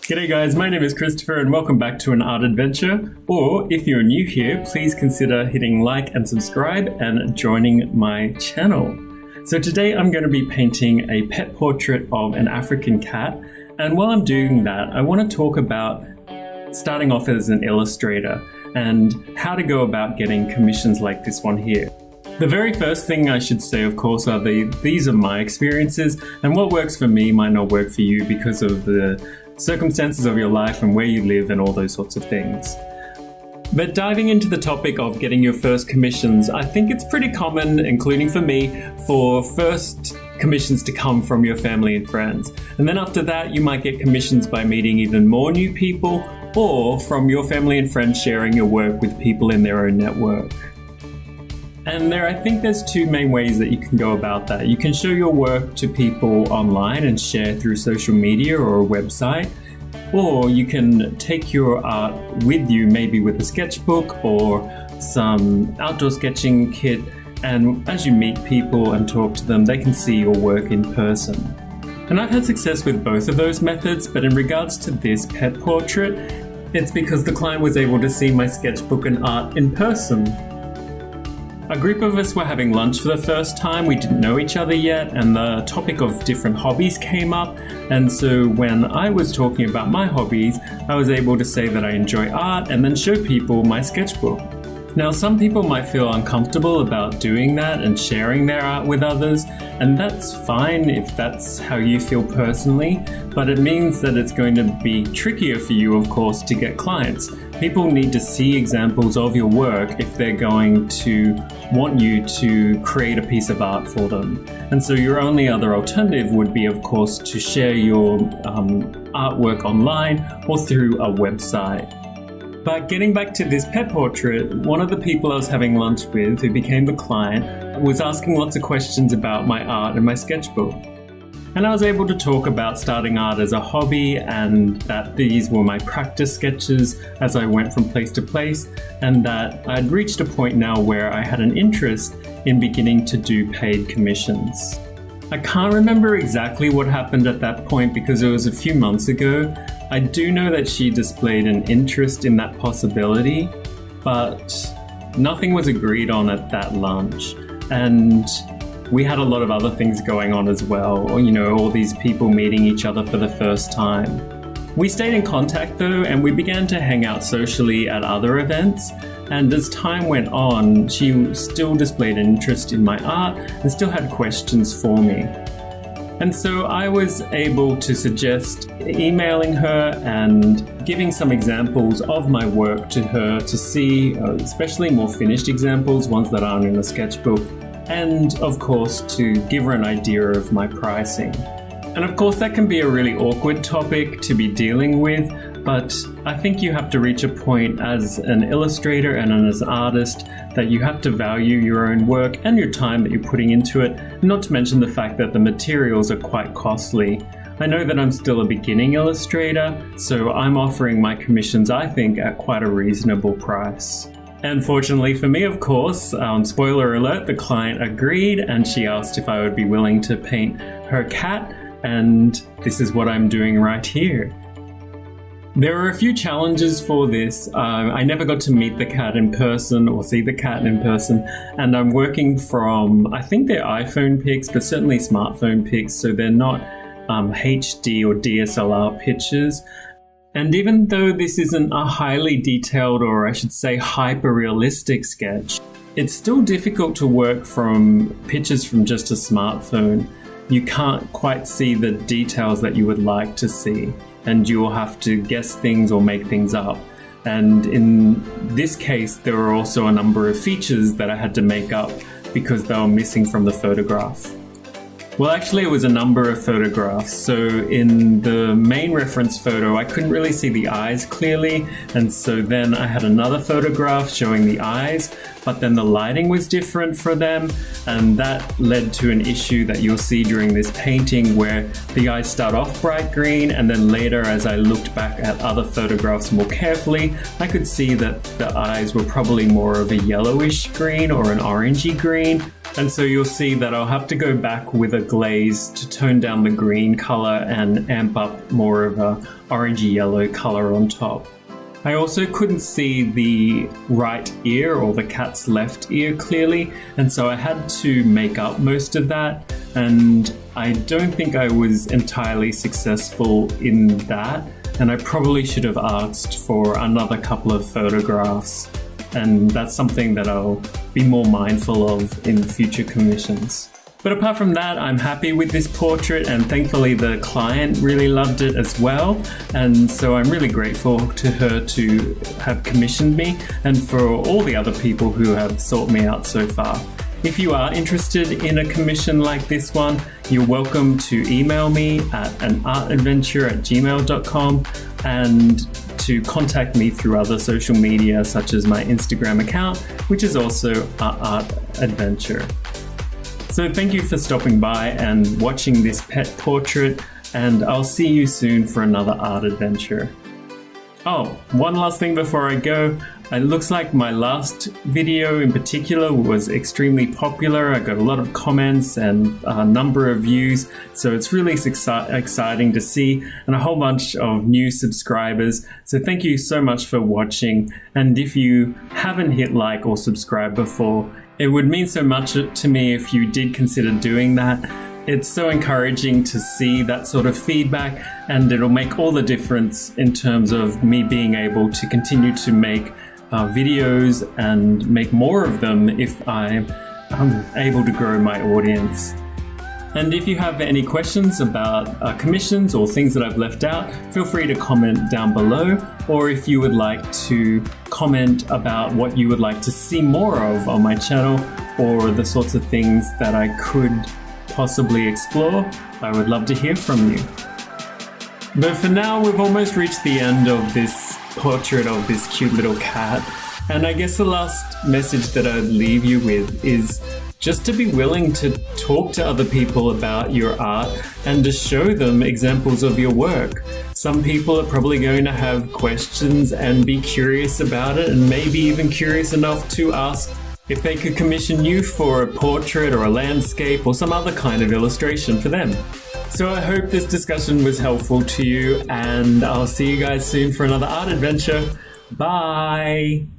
G'day guys, my name is Christopher and welcome back to an art adventure. Or if you're new here, please consider hitting like and subscribe and joining my channel. So today I'm going to be painting a pet portrait of an African cat, and while I'm doing that, I want to talk about starting off as an illustrator and how to go about getting commissions like this one here. The very first thing I should say, of course, are these are my experiences, and what works for me might not work for you because of the circumstances of your life and where you live and all those sorts of things. But diving into the topic of getting your first commissions, I think it's pretty common, including for me, for first commissions to come from your family and friends. And then after that, you might get commissions by meeting even more new people, or from your family and friends sharing your work with people in their own network. And I think there's two main ways that you can go about that. You can show your work to people online and share through social media or a website, or you can take your art with you, maybe with a sketchbook or some outdoor sketching kit, and as you meet people and talk to them, they can see your work in person. And I've had success with both of those methods, but in regards to this pet portrait, it's because the client was able to see my sketchbook and art in person. A group of us were having lunch for the first time. We didn't know each other yet, and the topic of different hobbies came up. And so when I was talking about my hobbies, I was able to say that I enjoy art and then show people my sketchbook. Now, some people might feel uncomfortable about doing that and sharing their art with others, and that's fine if that's how you feel personally, but it means that it's going to be trickier for you, of course, to get clients. People need to see examples of your work if they're going to want you to create a piece of art for them. And so your only other alternative would be, of course, to share your artwork online or through a website. But getting back to this pet portrait, one of the people I was having lunch with, who became the client, was asking lots of questions about my art and my sketchbook. And I was able to talk about starting art as a hobby, and that these were my practice sketches as I went from place to place, and that I'd reached a point now where I had an interest in beginning to do paid commissions. I can't remember exactly what happened at that point because it was a few months ago. I do know that she displayed an interest in that possibility, but nothing was agreed on at that lunch. And we had a lot of other things going on as well, you know, all these people meeting each other for the first time. We stayed in contact though, and we began to hang out socially at other events. And as time went on, she still displayed an interest in my art and still had questions for me. And so I was able to suggest emailing her and giving some examples of my work to her to see, especially more finished examples, ones that aren't in the sketchbook, and of course to give her an idea of my pricing. And of course that can be a really awkward topic to be dealing with, but I think you have to reach a point as an illustrator and as an artist that you have to value your own work and your time that you're putting into it, not to mention the fact that the materials are quite costly. I know that I'm still a beginning illustrator, so I'm offering my commissions, I think, at quite a reasonable price. And fortunately for me, of course, spoiler alert, the client agreed and she asked if I would be willing to paint her cat, and this is what I'm doing right here. There are a few challenges for this. I never got to meet the cat in person or see the cat in person, and I'm working from, I think they're iPhone pics, but certainly smartphone pics, so they're not HD or DSLR pictures. And even though this isn't a highly detailed, or I should say hyper-realistic sketch, it's still difficult to work from pictures from just a smartphone. You can't quite see the details that you would like to see, and you'll have to guess things or make things up. And in this case, there were also a number of features that I had to make up because they were missing from the photograph. Well, actually, it was a number of photographs. So in the main reference photo, I couldn't really see the eyes clearly. And so then I had another photograph showing the eyes, but then the lighting was different for them. And that led to an issue that you'll see during this painting where the eyes start off bright green. And then later, as I looked back at other photographs more carefully, I could see that the eyes were probably more of a yellowish green or an orangey green. And so you'll see that I'll have to go back with a glaze to tone down the green color and amp up more of a orangey yellow color on top. I also couldn't see the right ear or the cat's left ear clearly, and so I had to make up most of that, and I don't think I was entirely successful in that, and I probably should have asked for another couple of photographs, and that's something that I'll be more mindful of in future commissions. But apart from that, I'm happy with this portrait, and thankfully the client really loved it as well. And so I'm really grateful to her to have commissioned me, and for all the other people who have sought me out so far. If you are interested in a commission like this one, you're welcome to email me at aartadventure@gmail.com and to contact me through other social media such as my Instagram account, which is also aartadventure. So thank you for stopping by and watching this pet portrait, and I'll see you soon for another art adventure. Oh, one last thing before I go. It looks like my last video in particular was extremely popular. I got a lot of comments and a number of views, so it's really exciting to see, and a whole bunch of new subscribers. So thank you so much for watching, and if you haven't hit like or subscribe before, it would mean so much to me if you did consider doing that. It's so encouraging to see that sort of feedback, and it'll make all the difference in terms of me being able to continue to make videos and make more of them if I'm able to grow my audience. And if you have any questions about commissions or things that I've left out, feel free to comment down below, or if you would like to comment about what you would like to see more of on my channel, or the sorts of things that I could possibly explore, I would love to hear from you. But for now, we've almost reached the end of this portrait of this cute little cat, and I guess the last message that I'd leave you with is just to be willing to talk to other people about your art and to show them examples of your work. Some people are probably going to have questions and be curious about it, and maybe even curious enough to ask if they could commission you for a portrait or a landscape or some other kind of illustration for them. So I hope this discussion was helpful to you, and I'll see you guys soon for another art adventure. Bye!